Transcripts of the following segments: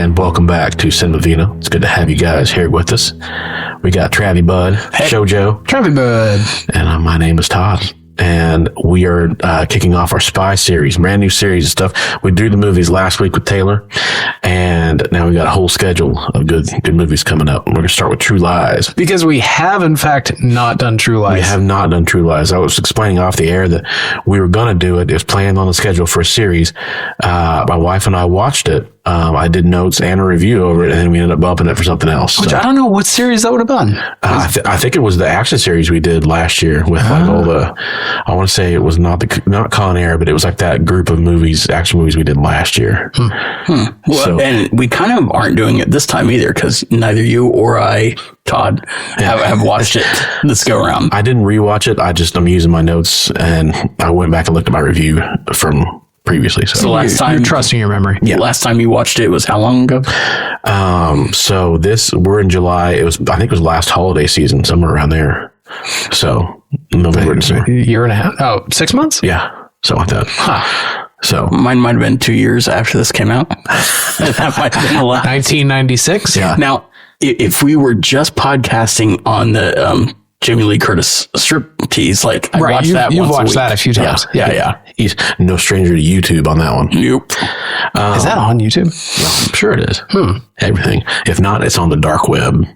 and welcome back to Cinema Vino. It's good to have you guys here with us. We got Travie Bud, Shoujo, Travie Bud, and my name is Todd. And we are kicking off our Spy series, brand new series of stuff. We did the movies last week with Taylor, and now we got a whole schedule of good movies coming up. We're going to start with True Lies. Because we have, in fact, not done True Lies. We have not done True Lies. I was explaining off the air that we were going to do it. It was planned on the schedule for a series. My wife and I watched it. I did notes and a review over it, and then we ended up bumping it for something else. Which I don't know what series that would have been. I think it was the action series we did last year with like all the. I want to say it was not Con Air, but it was like that group of movies, action movies we did last year. Well, and we kind of aren't doing it this time either because neither you or I, Todd, have watched it this go around. I didn't rewatch it. I'm using my notes, and I went back and looked at my review from previously. So last time, you're trusting your memory. Yeah. Last time you watched it was how long ago? So we're in July. I think it was last holiday season, somewhere around there. So November, December. Year and a half. Oh, 6 months? Yeah. Something like that. Huh. So mine might have been 2 years after this came out. That might have been a lot. 1996. Yeah. Now, if we were just podcasting on the Jamie Lee Curtis striptease, like I watched that once you've watched a week. that a few times. Yeah. He's no stranger to YouTube on that one. Nope. Is that on YouTube? Well, I'm sure it is. Everything. If not, it's on the dark web.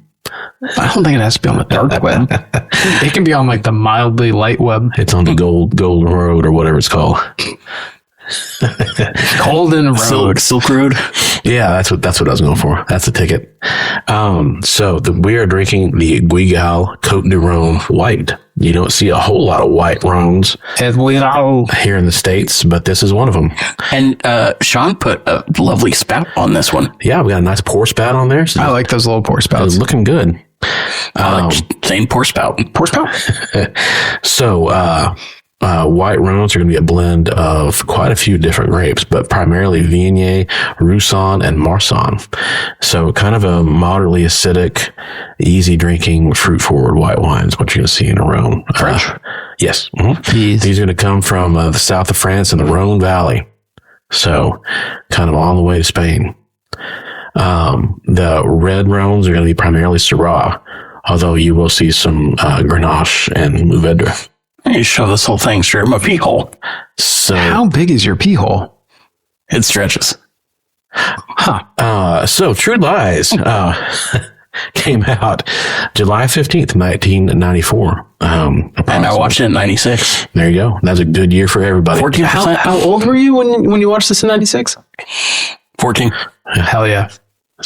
I don't think it has to be on the dark web. It can be on like the mildly light web. It's on the Golden Road or whatever it's called. Golden Road. Silk Road. Yeah, that's what I was going for. That's the ticket. We are drinking the Guigal Côte du Rhône White. You don't see a whole lot of white Rhones here in the States, but this is one of them. And Sean put a lovely spout on this one. Yeah, we got a nice pour spout on there. So I like those little pour spouts. it's looking good. I like saying pour spout. Pour spout? So, white Rhones are going to be a blend of quite a few different grapes, but primarily Viognier, Roussanne, and Marsanne. So kind of a moderately acidic, easy drinking, fruit forward white wine is what you're going to see in a Rhone. French? Yes. Mm-hmm. These are going to come from the south of France in the Rhone Valley. So kind of on the way to Spain. The red Rhones are going to be primarily Syrah, although you will see some Grenache and Mourvedre. You shove this whole thing straight in my pee hole. So how big is your pee hole? It stretches. So True Lies came out July 15th, 1994. And I watched it in 96. There you go. That's a good year for everybody. 14%. How old were you when you watched this in 96? 14. Hell yeah.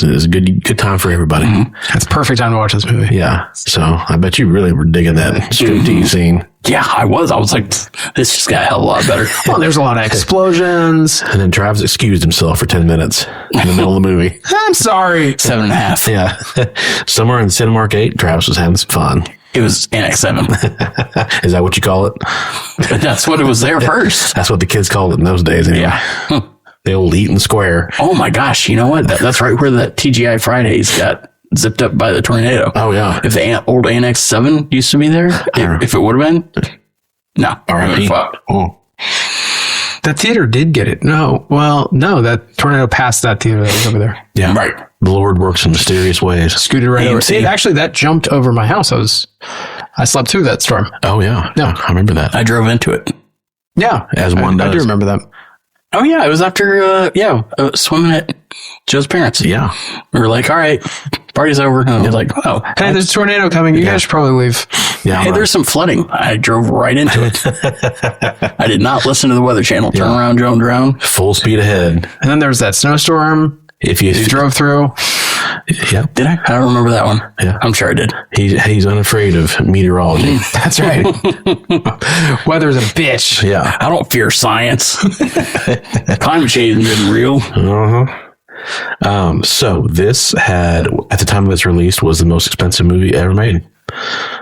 It was a good time for everybody. Mm-hmm. That's perfect time to watch this movie. Yeah. So I bet you really were digging that straight to you scene. Yeah, I was like, this just got a hell of a lot better. Well, there's a lot of explosions. And then Travis excused himself for 10 minutes in the middle of the movie. I'm sorry. 7.5. Yeah. Somewhere in Cinemark 8, Travis was having some fun. It was Annex 7. Is that what you call it? That's what it was there first. That's what the kids called it in those days anyway. Yeah. The old Eaton Square. Oh my gosh. You know what? That's right where the TGI Fridays got zipped up by the tornado. Oh, yeah. If the old Annex 7 used to be there, if it would have been, no. R.I.P. Oh. That theater did get it. No. Well, no, that tornado passed that theater that was over there. Yeah. Right. The Lord works in mysterious ways. Scooted right over. Actually, that jumped over my house. I slept through that storm. Oh, yeah. No, I remember that. I drove into it. Yeah. As one does. I do remember that. Oh, yeah. It was after, swimming at Joe's parents. Yeah. We were like, all right, party's over. And I was like, oh. Hey, there's a tornado coming. You guys should probably leave. Yeah. Hey, there's some flooding. I drove right into it. I did not listen to the Weather Channel. Turn around, drone. Full speed ahead. And then there was that snowstorm. If you drove through. Yeah. Did I? I don't remember that one. Yeah. I'm sure I did. He's unafraid of meteorology. That's right. Weather's a bitch. Yeah. I don't fear science. Climate change isn't real. So this had, at the time of its release, was the most expensive movie ever made.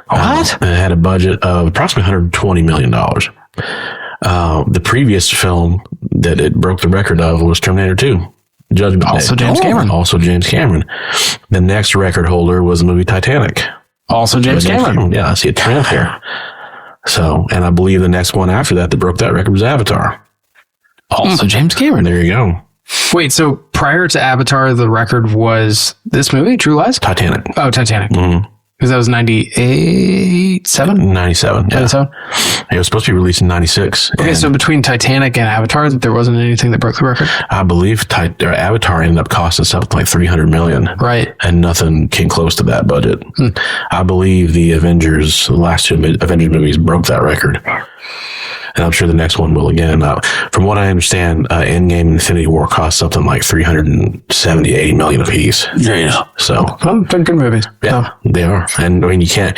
What? It had a budget of approximately $120 million. The previous film that it broke the record of was Terminator 2. Judgment Day. Also James Cameron. Also James Cameron. The next record holder was the movie Titanic. Also James Cameron. Yeah, I see a trend here. So, and I believe the next one after that broke that record was Avatar. Also James Cameron. There you go. Wait, so prior to Avatar, the record was this movie, True Lies? Titanic. Oh, Titanic. Mm-hmm. Because that was 98, 7? 97. Yeah. 97? It was supposed to be released in 96. Okay, so between Titanic and Avatar, there wasn't anything that broke the record? I believe Avatar ended up costing something like $300 million. Right. And nothing came close to that budget. I believe the last two Avengers movies broke that record. And I'm sure the next one will again. From what I understand, Endgame and Infinity War cost something like $380 million apiece. Yeah. So, Well, they're good movies. yeah, they are. And I mean, you can't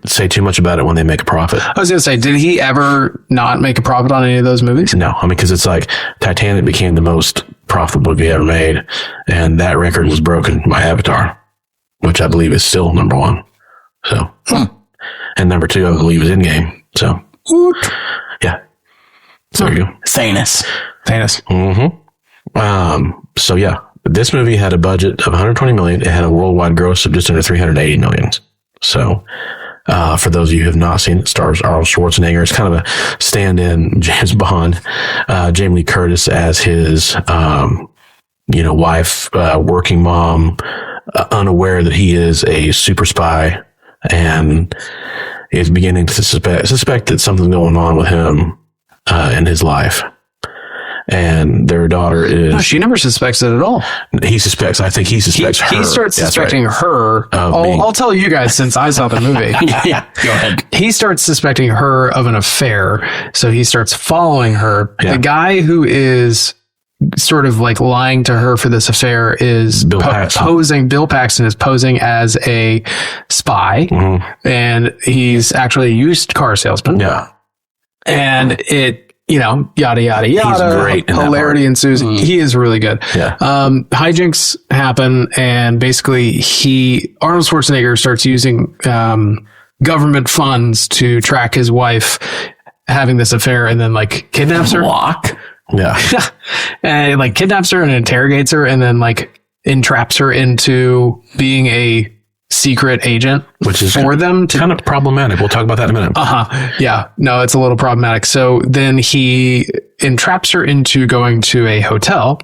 say too much about it when they make a profit. I was going to say, did he ever not make a profit on any of those movies? No, I mean, because it's like Titanic became the most profitable movie ever made, and that record was broken by Avatar, which I believe is still number one. So, and number two, I believe, is Endgame. So, yeah. So there you go. Thanos. Mm-hmm. So yeah, this movie had a budget of $120 million. It had a worldwide gross of just under $380 million. So, for those of you who have not seen it, stars Arnold Schwarzenegger. It's kind of a stand-in James Bond. Jamie Lee Curtis as his, wife, working mom, unaware that he is a super spy, and is beginning to suspect that something's going on with him in his life. And their daughter is... No, she never suspects it at all. He suspects. I think he suspects her. He starts suspecting her. I'll tell you guys since I saw the movie. Yeah, go ahead. He starts suspecting her of an affair. So he starts following her. Yeah. The guy who is sort of like lying to her for this affair is Bill Paxton. Bill Paxton is posing as a spy. Mm-hmm. And he's actually a used car salesman. Yeah. And it... yada, yada, yada. He's great in that Hilarity part. ensues. He is really good. Yeah. Hijinks happen, and basically Arnold Schwarzenegger starts using government funds to track his wife having this affair, and then like kidnaps her. Yeah. And like kidnaps her and interrogates her, and then like entraps her into being a secret agent, Which is for them to kind of problematic. We'll talk about that in a minute. Yeah. No, it's a little problematic. So then he entraps her into going to a hotel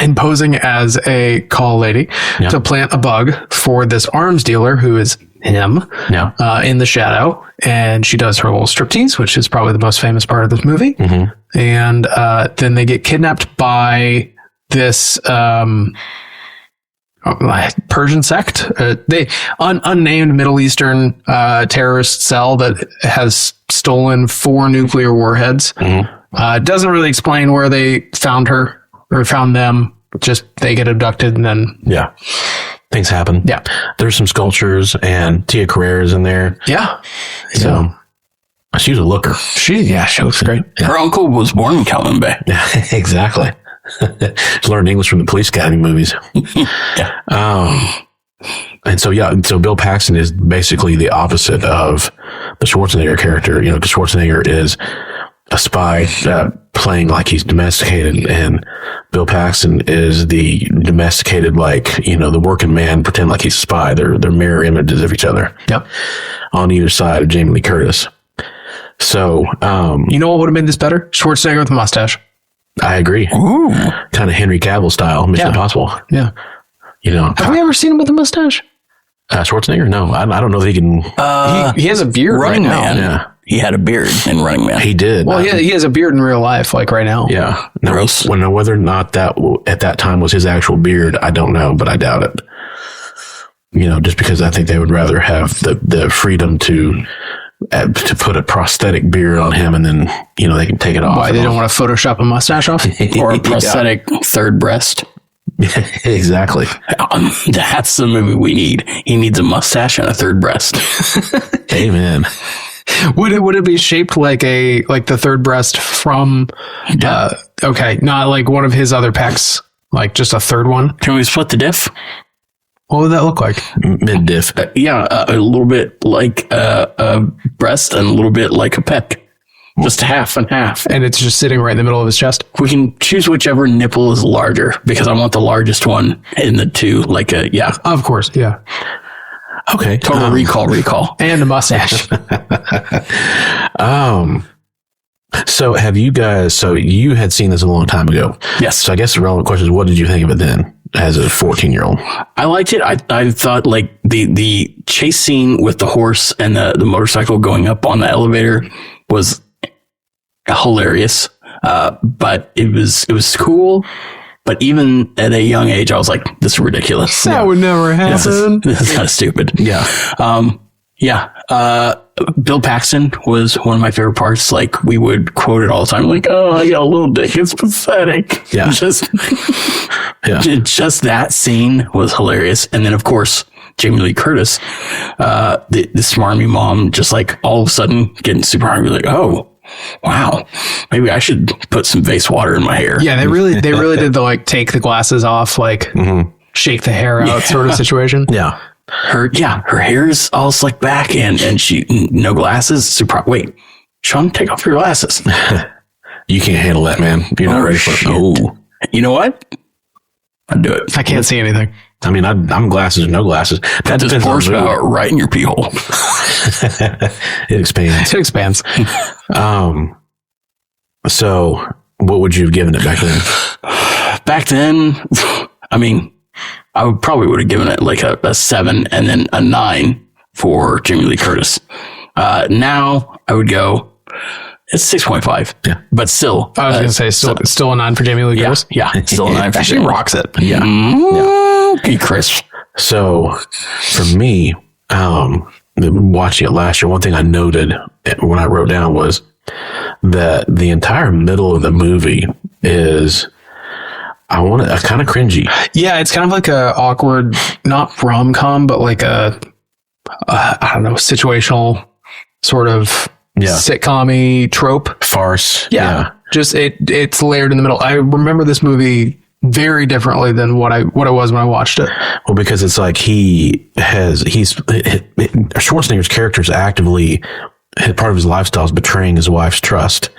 and posing as a call lady to plant a bug for this arms dealer who is him in the shadow. And she does her little striptease, which is probably the most famous part of this movie. Mm-hmm. And then they get kidnapped by this... Persian sect, they unnamed Middle Eastern terrorist cell that has stolen 4 nuclear warheads. Mm-hmm. Doesn't really explain where they found her or found them. Just they get abducted and then things happen. Yeah, there's some sculptures and Tia Carrere's in there. Yeah, so she's a looker. She looks great. Yeah. Her uncle was born in Calvin Bay. Yeah, exactly. Learned English from the Police Academy movies. And so Bill Paxton is basically the opposite of the Schwarzenegger character. Because Schwarzenegger is a spy playing like he's domesticated, and Bill Paxton is the domesticated, the working man pretend like he's a spy. They're mirror images of each other. Yep. On either side of Jamie Lee Curtis. So, you know what would have made this better? Schwarzenegger with a mustache. I agree. Ooh. Kind of Henry Cavill style, Mission Impossible. Yeah. Have we ever seen him with a mustache? Schwarzenegger? No, I don't know if he can. He has a beard Running right now. Man. Yeah. He had a beard in Running Man. He did. Well, he has a beard in real life, like right now. Yeah. No, Gross. Whether or not that at that time was his actual beard, I don't know, but I doubt it. Just because I think they would rather have the freedom to put a prosthetic beard on him, and then they can take it off. Why they don't want to Photoshop a mustache off? Or a prosthetic third breast. Exactly. That's the movie we need. He needs a mustache and a third breast. Amen. Would it be shaped like the third breast from? Okay, not like one of his other pecs, like just a third one. Can we split the diff? What would that look like? Mid diff. A little bit like a breast and a little bit like a pec. Just half and half. And it's just sitting right in the middle of his chest. We can choose whichever nipple is larger, because I want the largest one in the two. Of course, yeah. Okay. Total recall. And a mustache. So have you guys, so you had seen this a long time ago. Yes. So I guess the relevant question is, what did you think of it then as a 14-year-old? I liked it. I thought like the chase scene with the horse and the motorcycle going up on the elevator was hilarious. But it was cool. But even at a young age, I was like, this is ridiculous. That would never happen. This is kind of stupid. Yeah. Bill Paxton was one of my favorite parts. Like, we would quote it all the time. Like, oh, I got a little dick. It's pathetic. Yeah. Just that scene was hilarious. And then, of course, Jamie Lee Curtis, the smarmy mom, just like all of a sudden getting super hungry. Like, oh, wow, maybe I should put some Vase water in my hair. Yeah, they really did the like take the glasses off, like shake the hair out sort of situation. Yeah. Her hair is all slicked back and she no glasses. Super. Wait, Sean, take off your glasses. You can't handle that, man. You're not ready for it. Oh, you know what? I'd do it. I can't see anything. I mean, I'm glasses or no glasses. That just pours out right in your pee hole. It expands. It expands. So what would you have given it back then? Back then, I mean, I would have given it like a 7 and then a 9 for Jamie Lee Curtis. Now I would go, it's 6.5. Yeah. But still. I was going to say, still a 9 for Jamie Lee Curtis? Yeah. Still a 9 for She Jamie. rocks it. Yeah. Okay, Chris. So for me, watching it last year, one thing I noted when I wrote down was that the entire middle of the movie is, I want it kind of cringy. Yeah, it's kind of like a awkward, not rom-com, but like I don't know, situational sort of sitcom-y trope. Farce. Yeah. Just it's layered in the middle. I remember this movie very differently than what it was when I watched it. Well, because it's like Schwarzenegger's character is actively, part of his lifestyle is betraying his wife's trust.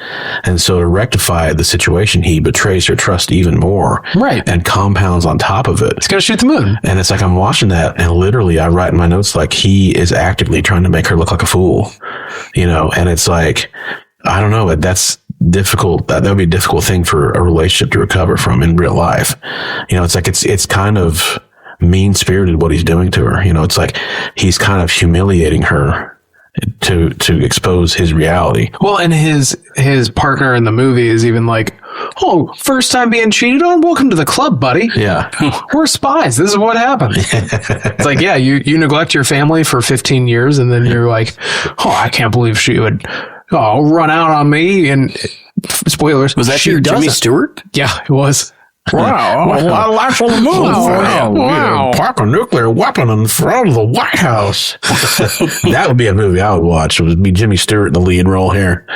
And so to rectify the situation, he betrays her trust even more. Right. And compounds on top of it. He's got to shoot the moon. And it's like, I'm watching that and literally I write in my notes, like, he is actively trying to make her look like a fool, and it's like, I don't know, that's difficult. That would be a difficult thing for a relationship to recover from in real life. It's like, it's kind of mean spirited what he's doing to her. It's like he's kind of humiliating her to expose his reality. Well, and his partner in the movie is even like, oh, first time being cheated on? Welcome to the club, buddy. Yeah. We're spies. This is what happened. It's like, yeah, you neglect your family for 15 years and then you're like, oh, I can't believe she would run out on me. And spoilers. Was that your Jimmy Stewart? Yeah, it was. Wow. A lot of life on the move. Wow. Park a nuclear weapon in front of the White House. That would be a movie I would watch. It would be Jimmy Stewart in the lead role here.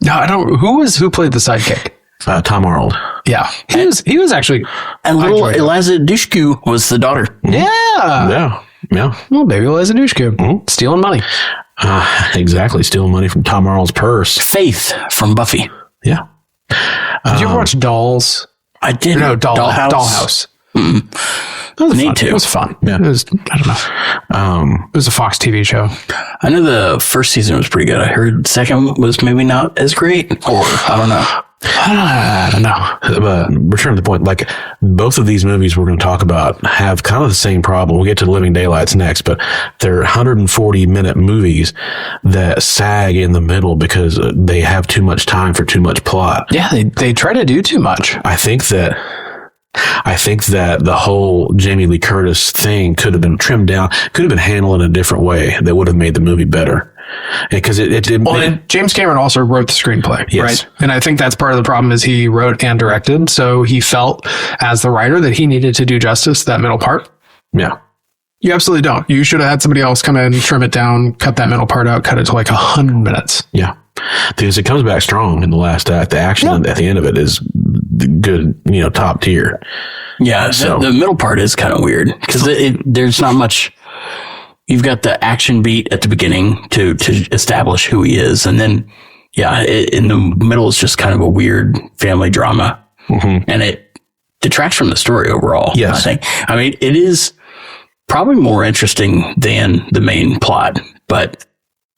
No, I don't. Who played the sidekick? Tom Arnold. Yeah. He was actually. And little Eliza Dushku was the daughter. Yeah. Yeah. Well, baby Eliza Dushku. Stealing money. Exactly. Stealing money from Tom Arnold's purse. Faith from Buffy. Yeah. Did you ever watch Dolls? I did. No, Dollhouse. Need to. It was fun. Yeah. It was, I don't know. It was a Fox TV show. I know the first season was pretty good. I heard the second was maybe not as great, or I don't know. I don't know. But return to the point, like both of these movies we're going to talk about have kind of the same problem. We'll get to Living Daylights next, but they're 140-minute movies that sag in the middle because they have too much time for too much plot. Yeah, they try to do too much. I think that the whole Jamie Lee Curtis thing could have been trimmed down, could have been handled in a different way that would have made the movie better. Because and James Cameron also wrote the screenplay, yes. right? And I think that's part of the problem is he wrote and directed. So he felt as the writer that he needed to do justice to that middle part. Yeah. You absolutely don't. You should have had somebody else come in, trim it down, cut that middle part out, cut it to like 100 minutes. Yeah. Because it comes back strong in the last act. The action at the end of it is good, top tier. Yeah. So the middle part is kind of weird because there's not much. You've got the action beat at the beginning to establish who he is. And then, in the middle is just kind of a weird family drama. Mm-hmm. And it detracts from the story overall. Yes. I think. I mean, it is probably more interesting than the main plot. But,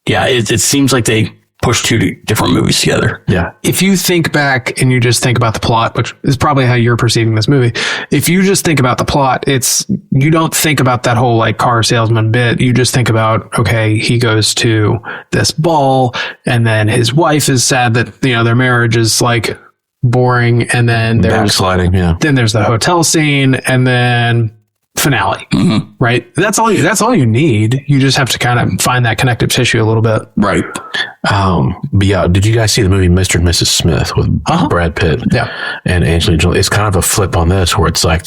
it seems like they push two different movies together. Yeah. If you think back and you just think about the plot, which is probably how you're perceiving this movie, if you just think about the plot, you don't think about that whole like car salesman bit. You just think about, okay, he goes to this ball and then his wife is sad that, their marriage is like boring. And then there's backsliding. Yeah. Then there's the hotel scene and then finale, right? That's all you need. You just have to kind of find that connective tissue a little bit. Right. But yeah, did you guys see the movie Mr. and Mrs. Smith with Brad Pitt and Angelina Jolie? It's kind of a flip on this where it's like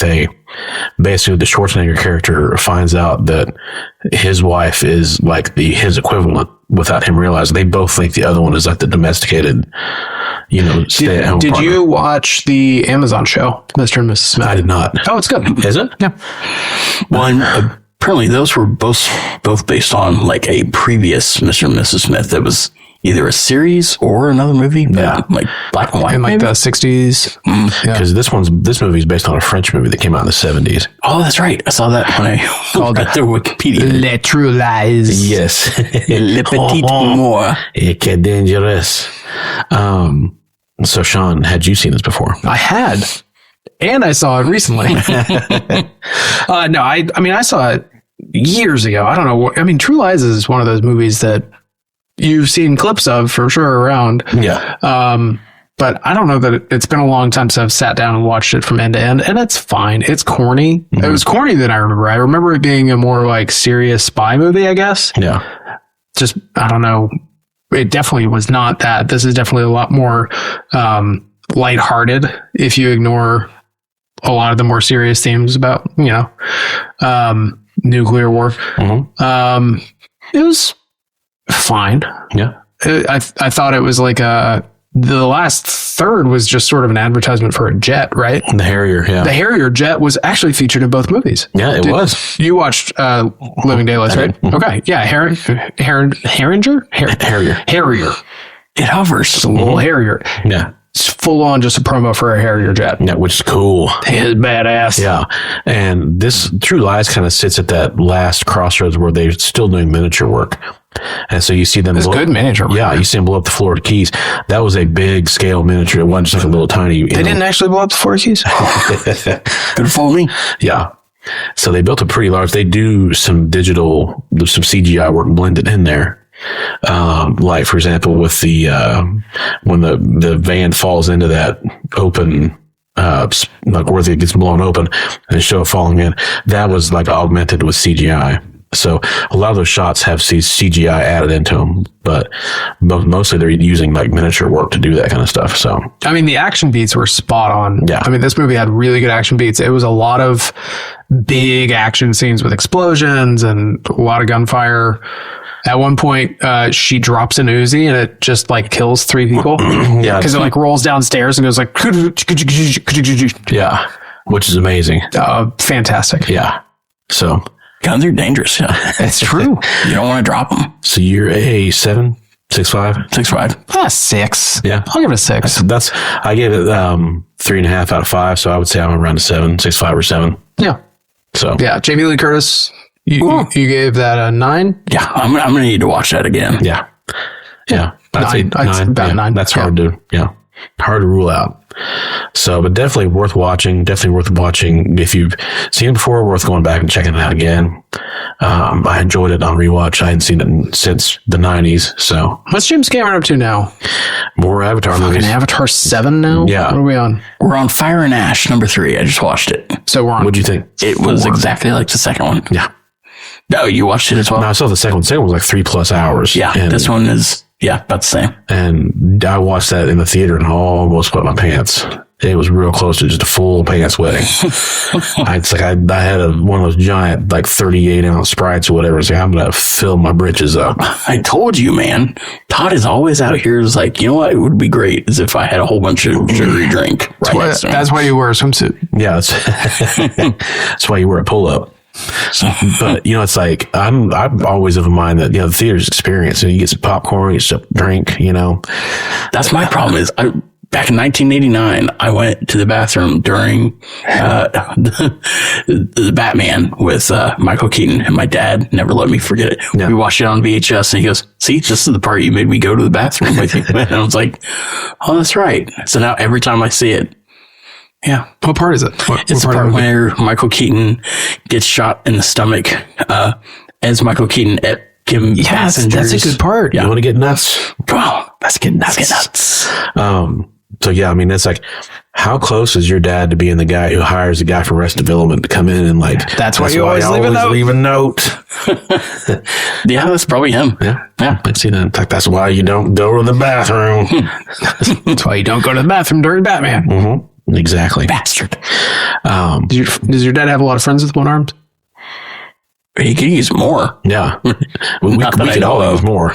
basically the Schwarzenegger character finds out that his wife is like his equivalent without him realizing. They both think the other one is like the domesticated, stay at home. Did you watch the Amazon show, Mr. and Mrs. Smith? I did not. Oh, it's good. Is it? Yeah. Well, and apparently those were both based on like a previous Mr. and Mrs. Smith that was either a series or another movie, like black and white, in like the 60s. Because this movie is based on a French movie that came out in the 70s. Oh, that's right. I saw that when I called it through Wikipedia. Les True Lies. Yes. Le Petit Amour. Et que dangereux. So Sean, had you seen this before? I had, and I saw it recently. No, I saw it years ago. I don't know. True Lies is one of those movies that you've seen clips of for sure around. Yeah. But I don't know that it's been a long time since I've sat down and watched it from end to end, and it's fine. It's corny. Mm-hmm. It was corny than I remember. I remember it being a more like serious spy movie, I guess. Yeah. Just, I don't know. It definitely was not that. This is definitely a lot more lighthearted if you ignore a lot of the more serious themes about, nuclear war. Mm-hmm. It was fine. Yeah. I thought it was like the last third was just sort of an advertisement for a jet, right? The Harrier, yeah. The Harrier jet was actually featured in both movies. Yeah, it was. You watched Living Daylights, right? Mm-hmm. Okay. Yeah. Harrier. It hovers. It's a little Harrier. Yeah. It's full on just a promo for a Harrier jet. Yeah, which is cool. It's badass. Yeah. And this True Lies kind of sits at that last crossroads where they're still doing miniature work. And so you see them. It's good miniature work. Yeah, you see them blow up the Florida Keys. That was a big scale miniature. It wasn't just like a little tiny. They didn't actually blow up the Florida Keys? Good for me. Yeah. So they built a pretty large. They do some CGI work blended in there. Like for example, with the when the van falls into that open, like where it gets blown open and they show it falling in, that was like augmented with CGI. So a lot of those shots have CGI added into them, but mostly they're using like miniature work to do that kind of stuff. So, the action beats were spot on. Yeah. This movie had really good action beats. It was a lot of big action scenes with explosions and a lot of gunfire. At one point, she drops an Uzi and it just like kills 3 people. Yeah. Because it like rolls downstairs and goes like, yeah, which is amazing. Fantastic. Yeah. So guns are dangerous. Yeah. It's true. You don't want to drop them. So you're a 7, 6'5", 6'5". 6. Yeah. I'll give it a 6. I gave it 3.5 out of 5. So I would say I'm around a 7, 6'5" or 7. Yeah. So yeah, Jamie Lee Curtis. You gave that a 9? Yeah, I'm gonna need to watch that again. Yeah. I'd say 9. About 9. That's hard to rule out. So, but definitely worth watching. If you've seen it before, worth going back and checking it out again. I enjoyed it on rewatch. I hadn't seen it since the 90s. So what's James Cameron up to now? More Avatar movies. Avatar 7 now? Yeah. What are we on? We're on Fire and Ash, number 3. I just watched it. So we're on. What'd you think? It was exactly like the second one. Yeah. No, you watched it as well? No, I saw the second one. The second one was like 3+ hours. Yeah, this one is, about the same. And I watched that in the theater and almost wet my pants. It was real close to just a full pants wetting. I had one of those giant, like 38-ounce Sprites or whatever. It's like, I'm going to fill my britches up. I told you, man. Todd is always out here. Is like, you know what? It would be great is if I had a whole bunch of sugary drink. That's why you wear a swimsuit. Yeah, that's why you wear a pull-up. But it's like I'm always of a mind that the theater's experience, and you get some popcorn, you get some drink. That's my problem is back in 1989, I went to the bathroom during the Batman with Michael Keaton, and my dad never let me forget it. Yeah. We watched it on VHS, and he goes, "See, this is the part you made me go to the bathroom with you." And I was like, "Oh, that's right." So now every time I see it, yeah. What part is it? It's the part where Michael Keaton gets shot in the stomach as Michael Keaton at Kim Passengers. That's a good part. Yeah. You want to get nuts? Oh, let's get nuts. So yeah, I mean, it's like, how close is your dad to being the guy who hires a guy from Arrested Development to come in and like, that's why you always leave a note. Yeah, that's probably him. Yeah. I see that. In fact, that's why you don't go to the bathroom. That's why you don't go to the bathroom during Batman. Mm-hmm. Exactly. Bastard. Does your dad have a lot of friends with one armed? He could use more. Yeah. we could all use more.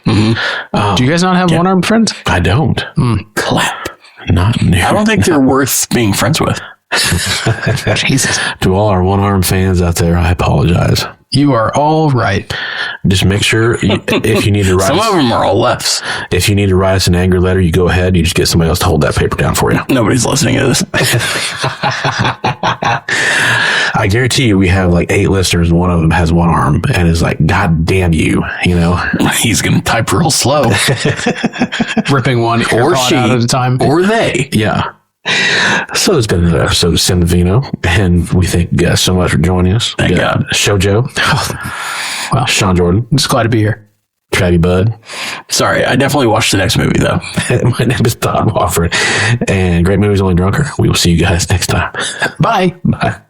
Mm-hmm. Do you guys not have one-armed friends? I don't. Clap. Not near. I don't think they're worth being friends with. Jesus. To all our one-armed fans out there, I apologize. You are all right. Just make sure if you need to write some of them are all lefts. If you need to write us an angry letter, you go ahead. You just get somebody else to hold that paper down for you. Nobody's listening to this. I guarantee you, we have like 8 listeners, and one of them has one arm, and is like, "God damn you!" You know, he's going to type real slow, ripping one or she out at a time, or they. Yeah. So it's been another episode of Cinevino, and we thank you guys so much for joining us. Thank God. Shoujo. Well, Sean Jordan. I'm just glad to be here. Travie Bud. Sorry, I definitely watched the next movie, though. My name is Todd Wofford, and Great Movies Only Drunker. We will see you guys next time. Bye. Bye.